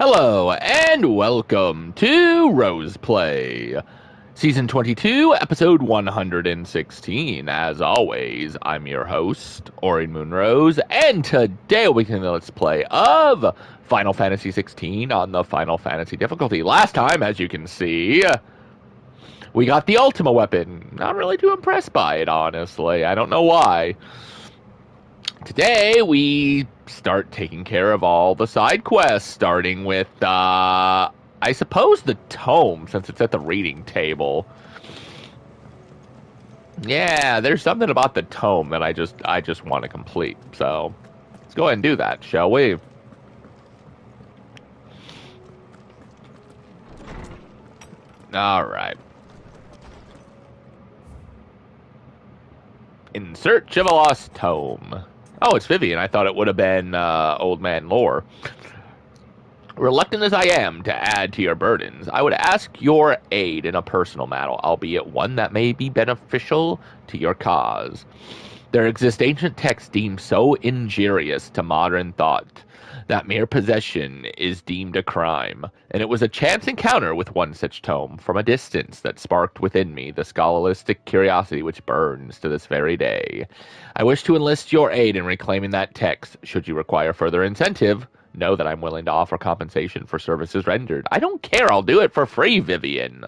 Hello, and welcome to Rose Play, Season 22, Episode 116. As always, I'm your host, Aurian MoonRose, and today we'll be doing the Let's Play of Final Fantasy XVI on the Final Fantasy difficulty. Last time, as you can see, we got the Ultima weapon. Not really too impressed by it, honestly. I don't know why. Today, we start taking care of all the side quests, starting with, I suppose the tome, since it's at the reading table. Yeah, there's something about the tome that I just want to complete. So, let's go ahead and do that, shall we? Alright. In search of a lost tome. Oh, it's Vivian. I thought it would have been Old Man Lore. Reluctant as I am to add to your burdens, I would ask your aid in a personal matter, albeit one that may be beneficial to your cause. There exist ancient texts deemed so injurious to modern thought that mere possession is deemed a crime, and it was a chance encounter with one such tome from a distance that sparked within me the scholastic curiosity which burns to this very day. I wish to enlist your aid in reclaiming that text. Should you require further incentive, know that I'm willing to offer compensation for services rendered. I don't care, I'll do it for free, Vivian.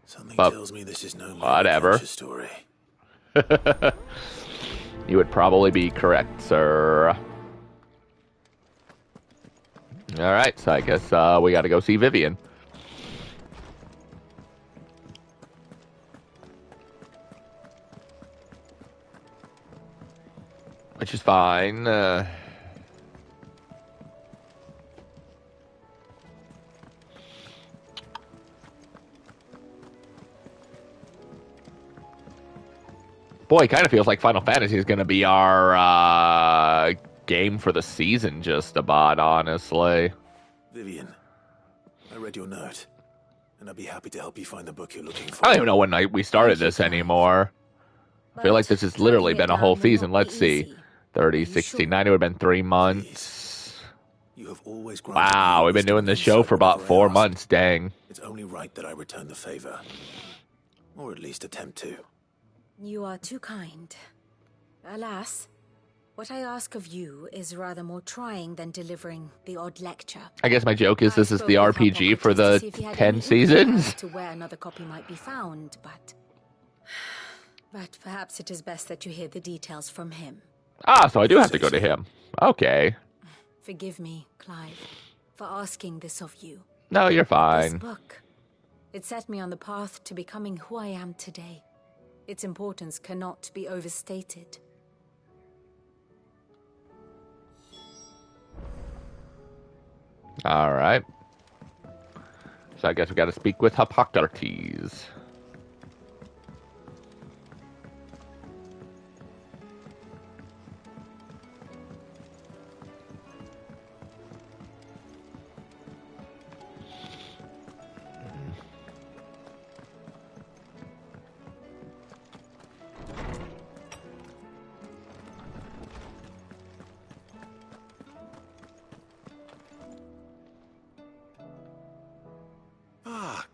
Something tells me this is no whatever story. You would probably be correct, sir. Alright, so I guess we gotta go see Vivian. Which is fine. Boy, it kind of feels like Final Fantasy is going to be our game for the season, just about, honestly. Vivian, I read your note, and I'd be happy to help you find the book you're looking for. I don't even know when we started this anymore. I feel like this has literally been a whole season. Let's see. 30, 60, 90 would have been 3 months. You have always wow, we've been doing this show for about 4 months, dang. It's only right that I return the favor. Or at least attempt to. You are too kind. Alas, what I ask of you is rather more trying than delivering the odd lecture. I guess my joke is this is the RPG for the 10 seasons. To where another copy might be found, but perhaps it is best that you hear the details from him. Ah, so I do have to go to him. Okay. Forgive me, Clive, for asking this of you. No, you're fine. This book, it set me on the path to becoming who I am today. Its importance cannot be overstated. All right. So I guess we got to speak with Hippocrates.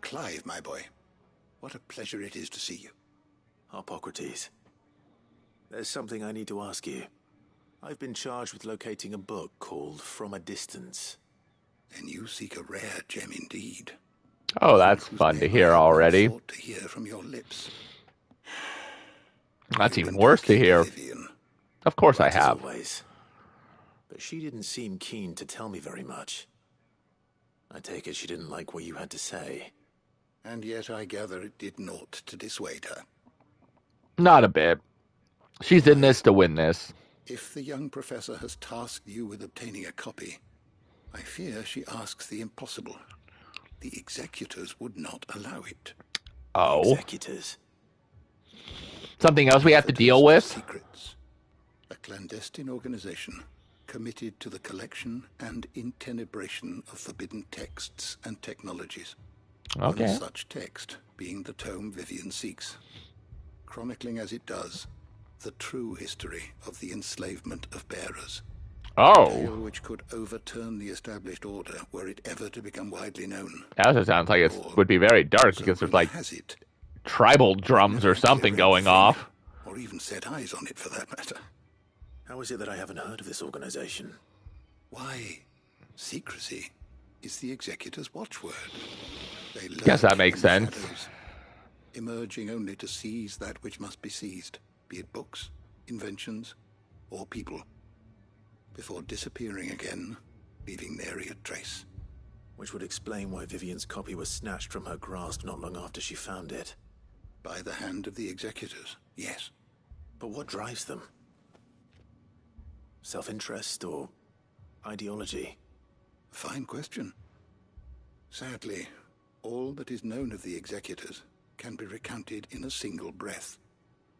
Clive, my boy. What a pleasure it is to see you. Hippocrates, there's something I need to ask you. I've been charged with locating a book called From a Distance. Then you seek a rare gem indeed. Oh, that's fun to hear already. To hear from your lips. That's even worse to hear. Vivian. Of course I have. Always. But she didn't seem keen to tell me very much. I take it she didn't like what you had to say. And yet I gather it did naught to dissuade her. Not a bit. She's in this to win this. If the young professor has tasked you with obtaining a copy, I fear she asks the impossible. The executors would not allow it. Oh. Executors? Something else we have to deal with? Secrets. A clandestine organization committed to the collection and intenebration of forbidden texts and technologies. Okay. One such text being the tome Vivian seeks, chronicling as it does the true history of the enslavement of bearers. Oh. tale which could overturn the established order were it ever to become widely known. That also sounds like it would be very dark because there's like has it, tribal drums or something going off. or even set eyes on it for that matter. How is it that I haven't heard of this organization? Why, secrecy is the Executor's watchword. They Guess that lurk makes in the sense. shadows, emerging only to seize that which must be seized, be it books, inventions, or people, before disappearing again, leaving nary a trace. Which would explain why Vivian's copy was snatched from her grasp not long after she found it. By the hand of the Executors, yes. But what drives them? Self-interest or ideology? Fine question. Sadly, all that is known of the Executors can be recounted in a single breath.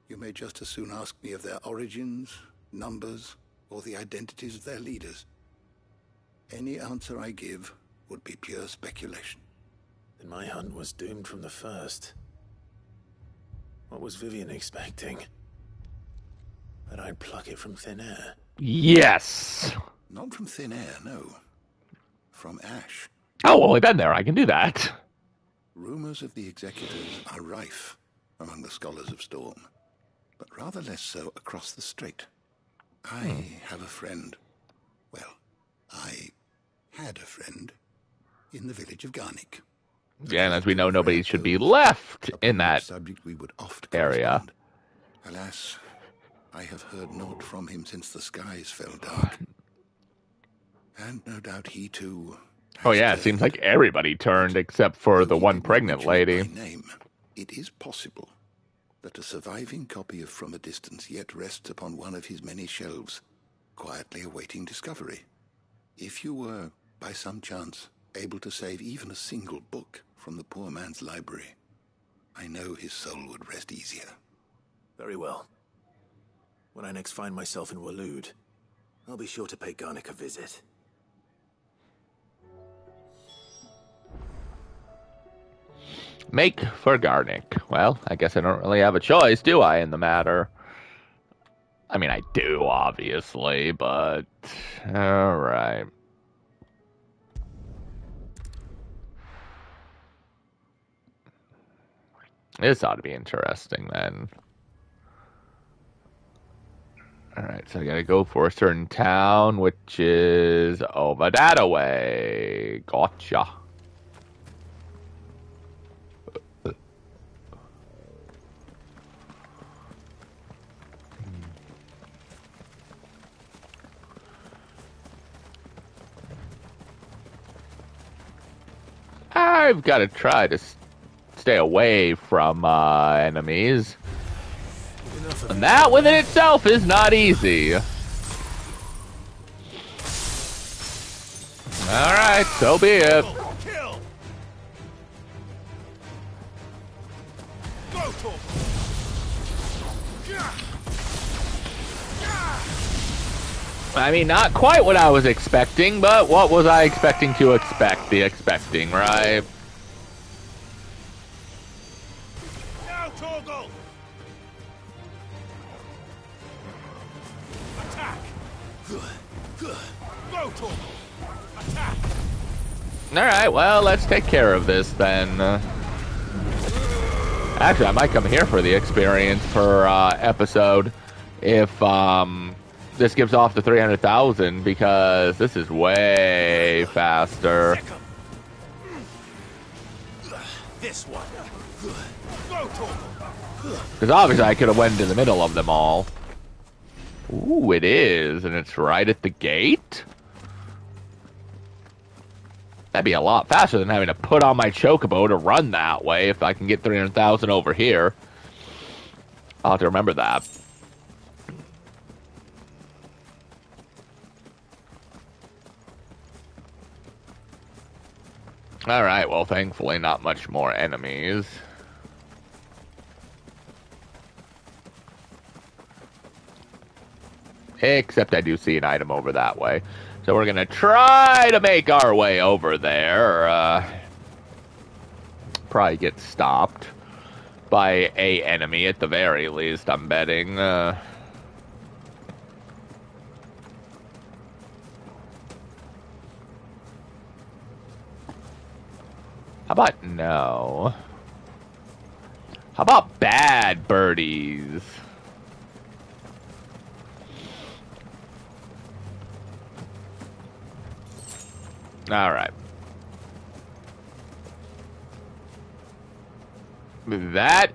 You may just as soon ask me of their origins, numbers, or the identities of their leaders. Any answer I give would be pure speculation. Then my hunt was doomed from the first. What was Vivian expecting? That I'd pluck it from thin air? Yes. Not from thin air, no. From ash. Oh, well, we've been there. I can do that. Rumors of the Executors are rife among the scholars of Storm, but rather less so across the strait. I have a friend. Well, I had a friend in the village of Garnick. Yeah, and as we know, nobody should be left in that subject we would oft area. correspond. Alas, I have heard naught from him since the skies fell dark. And no doubt he too. Oh yeah, it seems like everybody turned except for the one pregnant lady. Name. It is possible that a surviving copy of From a Distance yet rests upon one of his many shelves, quietly awaiting discovery. If you were, by some chance, able to save even a single book from the poor man's library, I know his soul would rest easier. Very well. When I next find myself in Waloed, I'll be sure to pay Garnick a visit. Make for Garnick. Well, I guess I don't really have a choice, do I, in the matter? I mean, I do, obviously, but... Alright. This ought to be interesting, then. Alright, so I gotta go for a certain town, which is over that way. Gotcha. I've got to try to stay away from enemies. And that within itself is not easy. Alright, so be it. I mean, not quite what I was expecting, but what was I expecting to expect? The expecting, right? Now, Torgal! Attack! Go, Torgal! Attack! Alright, well, let's take care of this then. Actually, I might come here for the experience per episode if this gives off the 300,000, because this is way faster. This one. Because obviously I could have went into the middle of them all. Ooh, it is, and it's right at the gate? That'd be a lot faster than having to put on my chocobo to run that way if I can get 300,000 over here. I'll have to remember that. Alright, well, thankfully not much more enemies. Except I do see an item over that way. So we're gonna try to make our way over there. Probably get stopped by a enemy at the very least, I'm betting. How about no? How about bad birdies? Alright. That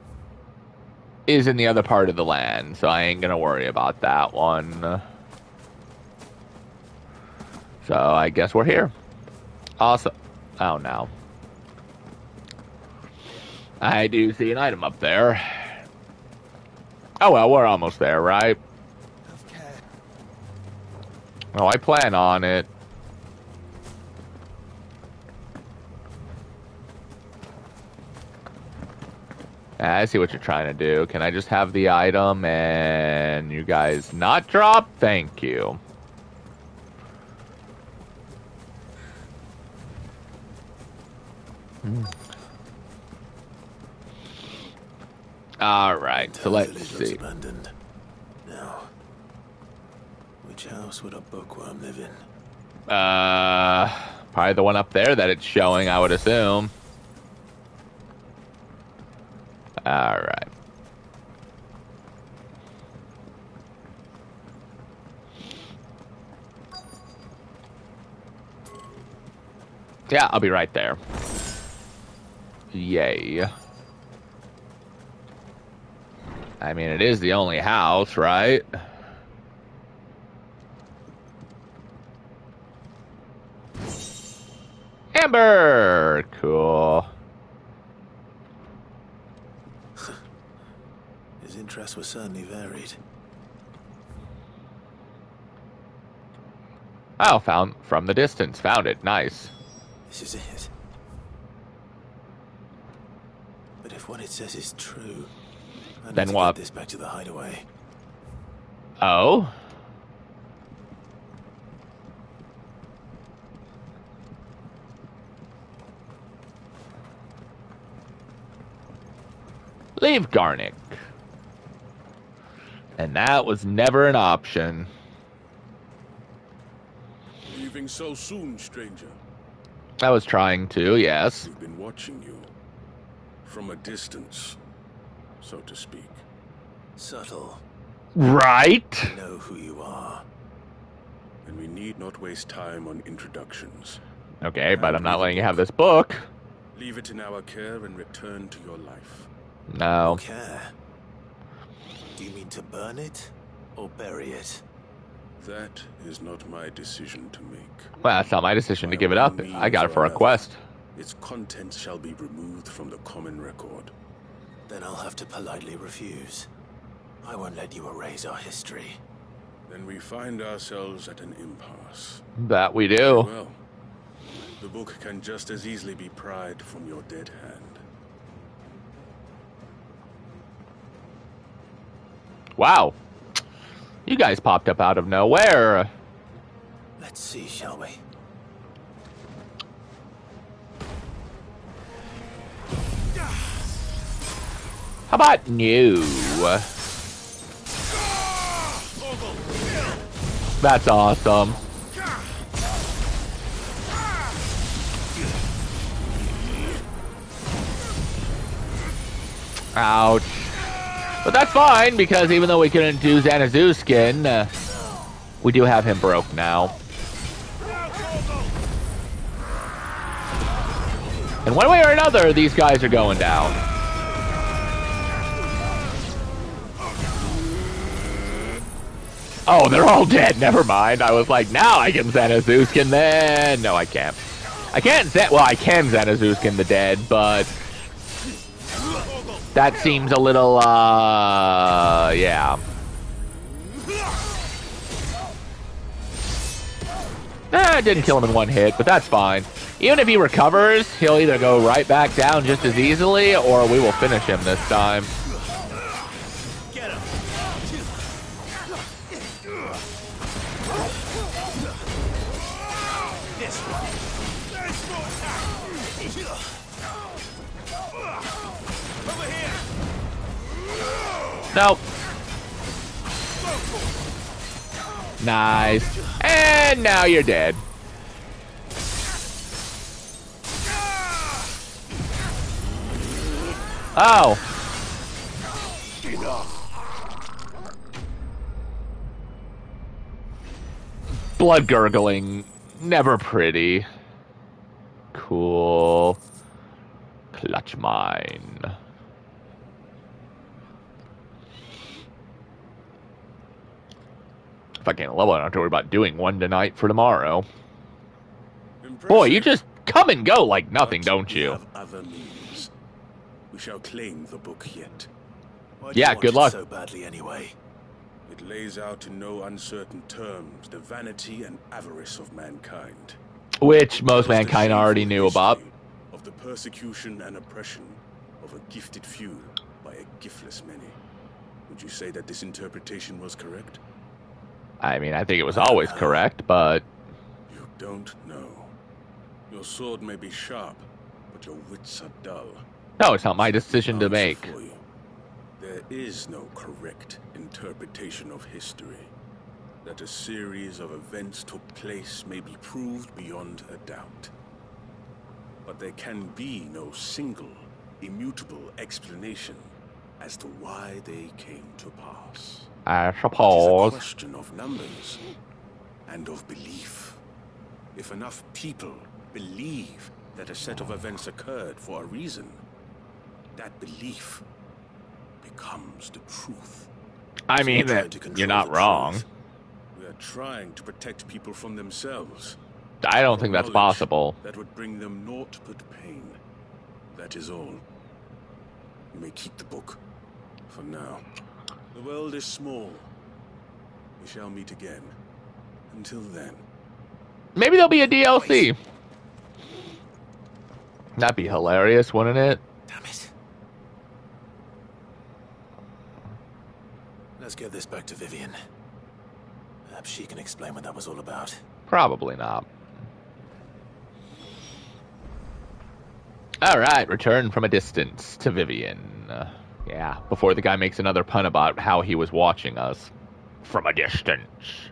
is in the other part of the land, so I ain't gonna worry about that one. So I guess we're here. Awesome. Oh no. I do see an item up there. Oh well, we're almost there, right? Oh, I plan on it. I see what you're trying to do. Can I just have the item and you guys not drop? Thank you. All right, so let's see. Abandoned. Now, which house would a bookworm live in? Probably the one up there that it's showing, I would assume. All right. Yeah, I'll be right there. Yay. I mean, it is the only house, right? Amber! Cool. His interests were certainly varied. Oh, found from the distance. Found it. Nice. This is it. But if what it says is true, I need Then to what? get this back to the hideaway. Oh? Leave Garnick. And that was never an option. Leaving so soon, stranger. I was trying to, yes. We've been watching you. From a distance, so to speak. Subtle. Right? I know who you are. And we need not waste time on introductions. Okay, but I'm not letting you have this book. Leave it in our care and return to your life. No. Care? Do you mean to burn it or bury it? That is not my decision to make. Well, that's not my decision to give it up. I got it for a quest. Its contents shall be removed from the common record. Then I'll have to politely refuse. I won't let you erase our history. Then we find ourselves at an impasse. That we do. Well, the book can just as easily be pried from your dead hand. Wow. You guys popped up out of nowhere. Let's see, shall we? How about new? That's awesome. Ouch. But that's fine, because even though we couldn't do Zanazuskin, we do have him broke now. And one way or another, these guys are going down. Oh, they're all dead. Never mind. I was like, now I can Zanazuskin then. No, I can't. I can't well, I can Zanazuskin the dead, but that seems a little, yeah. I didn't kill him in one hit, but that's fine. Even if he recovers, he'll either go right back down just as easily, or we will finish him this time. Get him. This one. Over here. Nope. Nice. And now you're dead. Oh. Blood gurgling. Never pretty. Cool. Clutch mine. If I can't level, I don't have to worry about doing one tonight for tomorrow. Impressive. Boy, you just come and go like nothing, But don't we you? have other means. We shall claim the book yet. Why do you Yeah, want good it luck. so badly anyway? It lays out in no uncertain terms the vanity and avarice of mankind. Which most Tells the mankind already shameful knew about. history of the persecution and oppression of a gifted few by a giftless many. Would you say that this interpretation was correct? I mean, I think it was always correct, but You don't know. Your sword may be sharp, but your wits are dull. no, it's not my decision to Answer make. for you. There is no correct interpretation of history. That a series of events took place may be proved beyond a doubt. But there can be no single, immutable explanation as to why they came to pass. I It is a suppose. question of numbers and of belief. If enough people believe that a set of events occurred for a reason, that belief becomes the truth. I So mean, you're trying that to control you're not the wrong. truth. We are trying to protect people from themselves. I don't From think that's knowledge possible. That would bring them naught but pain. That is all. You may keep the book. For now. The world is small. We shall meet again. Until then. Maybe there'll be a DLC. That'd be hilarious, wouldn't it? Damn it. Let's get this back to Vivian. Perhaps she can explain what that was all about. Probably not. Alright, return from a distance to Vivian. Yeah, before the guy makes another pun about how he was watching us. From a distance.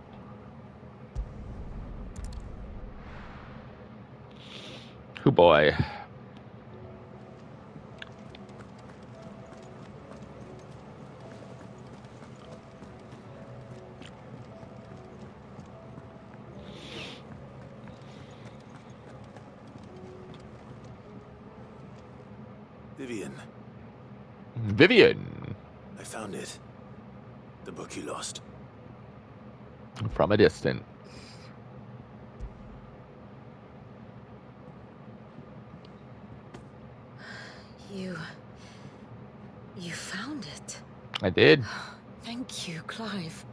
Oh boy. Vivian, Vivian. I found it. The book you lost. From a distance. You found it. I did. Thank you, Clive.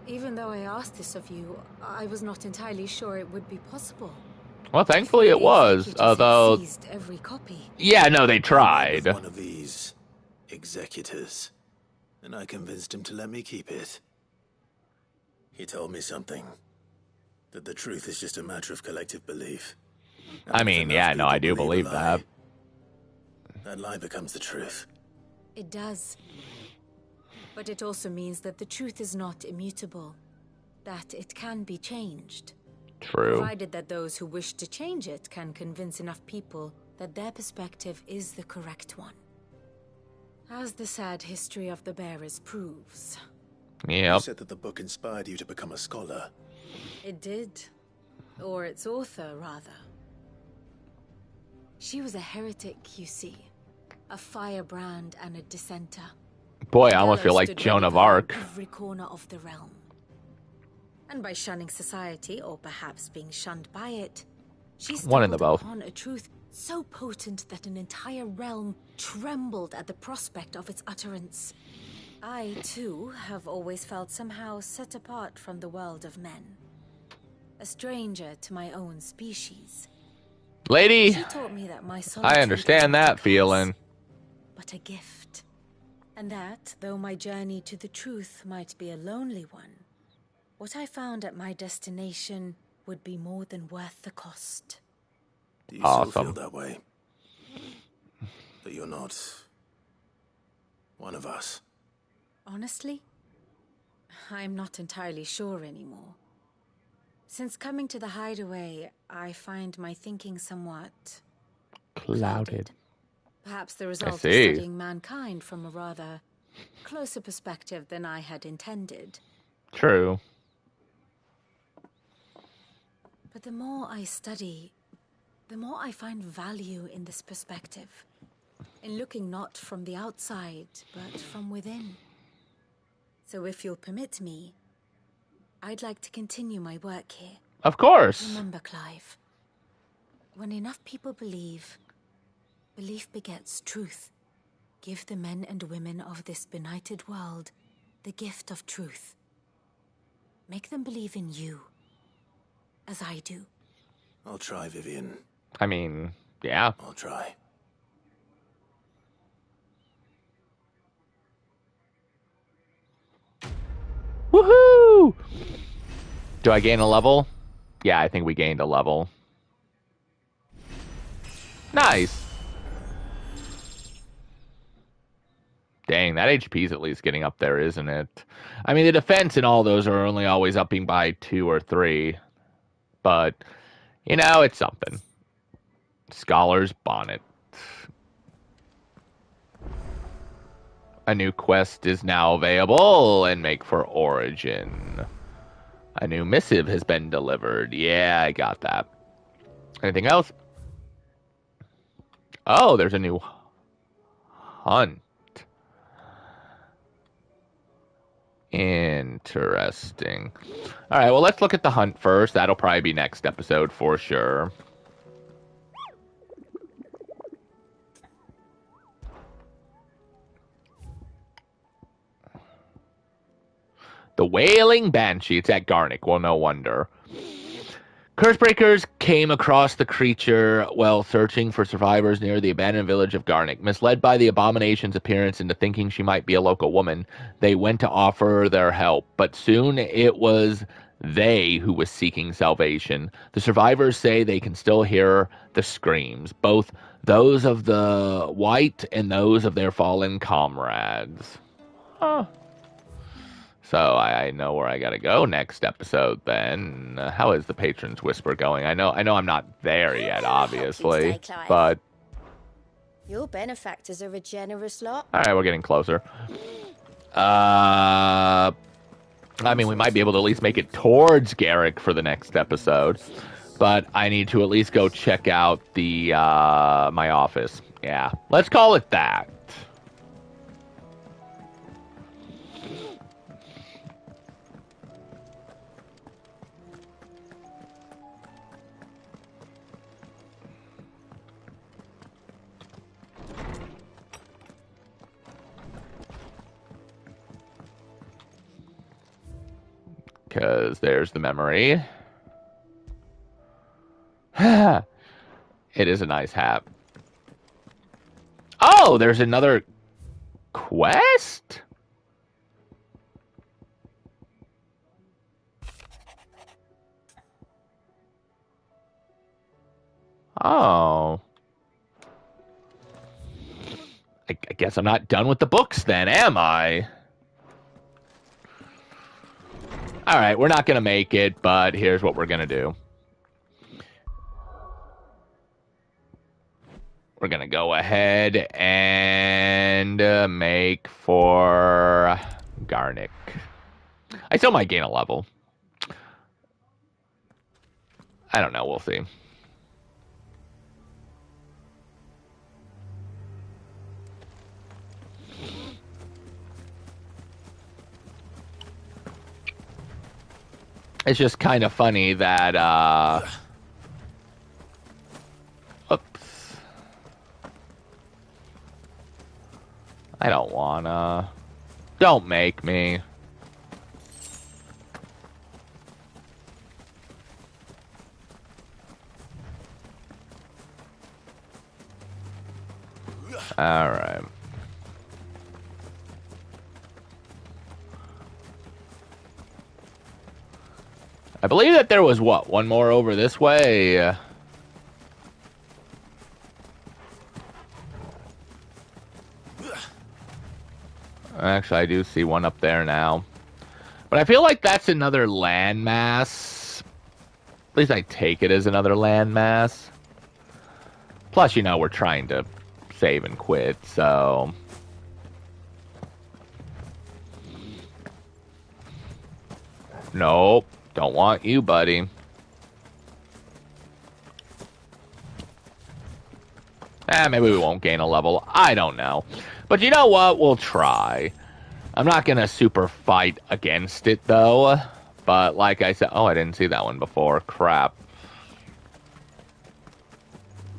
Even though I asked this of you, I was not entirely sure it would be possible. Well, thankfully it The was, executors had although... seized every copy. Yeah, no, they I met tried. with one of these executors, and I convinced him to let me keep it. He told me something. That the truth is just a matter of collective belief. And I if mean, enough yeah, no, people I do a believe lie, that. that lie becomes the truth. It does. But it also means that the truth is not immutable. That it can be changed. True. Provided that those who wish to change it can convince enough people that their perspective is the correct one. As the sad history of the bearers proves. You Yep. said that the book inspired you to become a scholar. It did. Or its author, rather. She was a heretic, you see. A firebrand and a dissenter. Boy, I almost feel Gallows like stood Joan ready of for her in Arc. every corner of the realm. And by shunning society, or perhaps being shunned by it, she One in the stumbled both. upon a truth so potent that an entire realm trembled at the prospect of its utterance. I, too, have always felt somehow set apart from the world of men. A stranger to my own species. Lady, She taught me that my I solitude understand was not a that curse, feeling. but a gift. And that, though my journey to the truth might be a lonely one, what I found at my destination would be more than worth the cost. Do you still feel Awesome. that way? That you're not one of us? Honestly, I'm not entirely sure anymore. Since coming to the hideaway, I find my thinking somewhat Clouded. Perhaps the result of see. studying mankind from a rather closer perspective than I had intended. True. But the more I study, the more I find value in this perspective. In looking not from the outside, but from within. So if you'll permit me, I'd like to continue my work here. Of course. Remember, Clive, when enough people believe, belief begets truth. Give the men and women of this benighted world the gift of truth. Make them believe in you, as I do. I'll try, Vivian. I mean, yeah. I'll try. Woohoo! Do I gain a level? Yeah, I think we gained a level. Nice. Dang, that HP's at least getting up there, isn't it? I mean, the defense and all those are only always upping by 2 or 3. But, you know, it's something. Scholar's Bonnet. A new quest is now available, and make for Origin. A new missive has been delivered. Yeah, I got that. Anything else? Oh, there's a new hunt. Interesting. All right, well, let's look at the hunt first. That'll probably be next episode for sure. The Wailing Banshee. It's at Garnick. Well, no wonder. Cursebreakers came across the creature while searching for survivors near the abandoned village of Garnick. Misled by the abomination's appearance into thinking she might be a local woman, they went to offer their help. But soon it was they who was seeking salvation. The survivors say they can still hear the screams, both those of the white and those of their fallen comrades. Huh. So I know where I gotta go next episode then. How is the Patron's Whisper going? I know I'm not there yet, obviously, but... Your benefactors are a generous lot. Alright, we're getting closer. I mean, we might be able to at least make it towards Garrick for the next episode. But I need to at least go check out the, my office. Yeah, let's call it that. Because there's the memory. It is a nice hat. Oh, there's another quest? Oh. I guess I'm not done with the books then, am I? Alright, we're not going to make it, but here's what we're going to do. We're going to go ahead and make for Garnick. I still might gain a level. I don't know, we'll see. It's just kind of funny that, oops. I don't wanna. Don't make me. Alright. I believe that there was, what, one more over this way? Actually, I do see one up there now. But I feel like that's another landmass. At least I take it as another landmass. Plus, you know, we're trying to save and quit, so... Nope, don't want you, buddy. Maybe we won't gain a level. I don't know. But you know what? We'll try. I'm not going to super fight against it, though. But like I said... Oh, I didn't see that one before. Crap.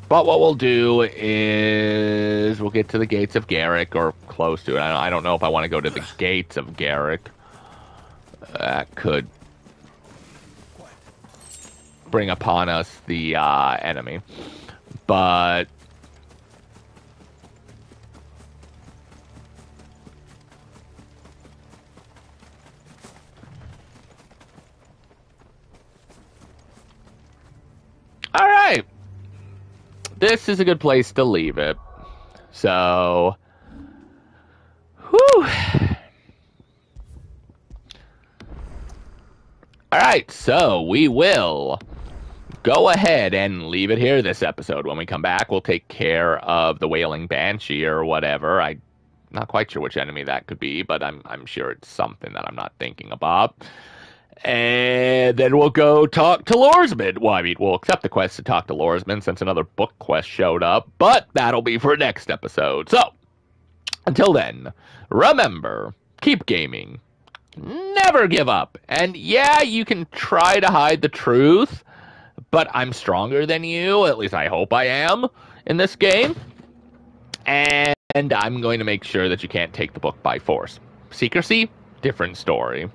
But what we'll do is... We'll get to the gates of Garrick, or close to it. I don't know if I want to go to the gates of Garrick. That could bring upon us the enemy. But... Alright. This is a good place to leave it. So... Whew. Alright, so we will go ahead and leave it here this episode. When we come back, we'll take care of the Wailing Banshee or whatever. I'm not quite sure which enemy that could be, but I'm sure it's something that I'm not thinking about. And then we'll go talk to Lorsman. Well, I mean, we'll accept the quest to talk to Lorsman since another book quest showed up, but that'll be for next episode. So, until then, remember, keep gaming. Never give up. And yeah, you can try to hide the truth, but I'm stronger than you. At least I hope I am in this game. And I'm going to make sure that you can't take the book by force. Secrecy, different story.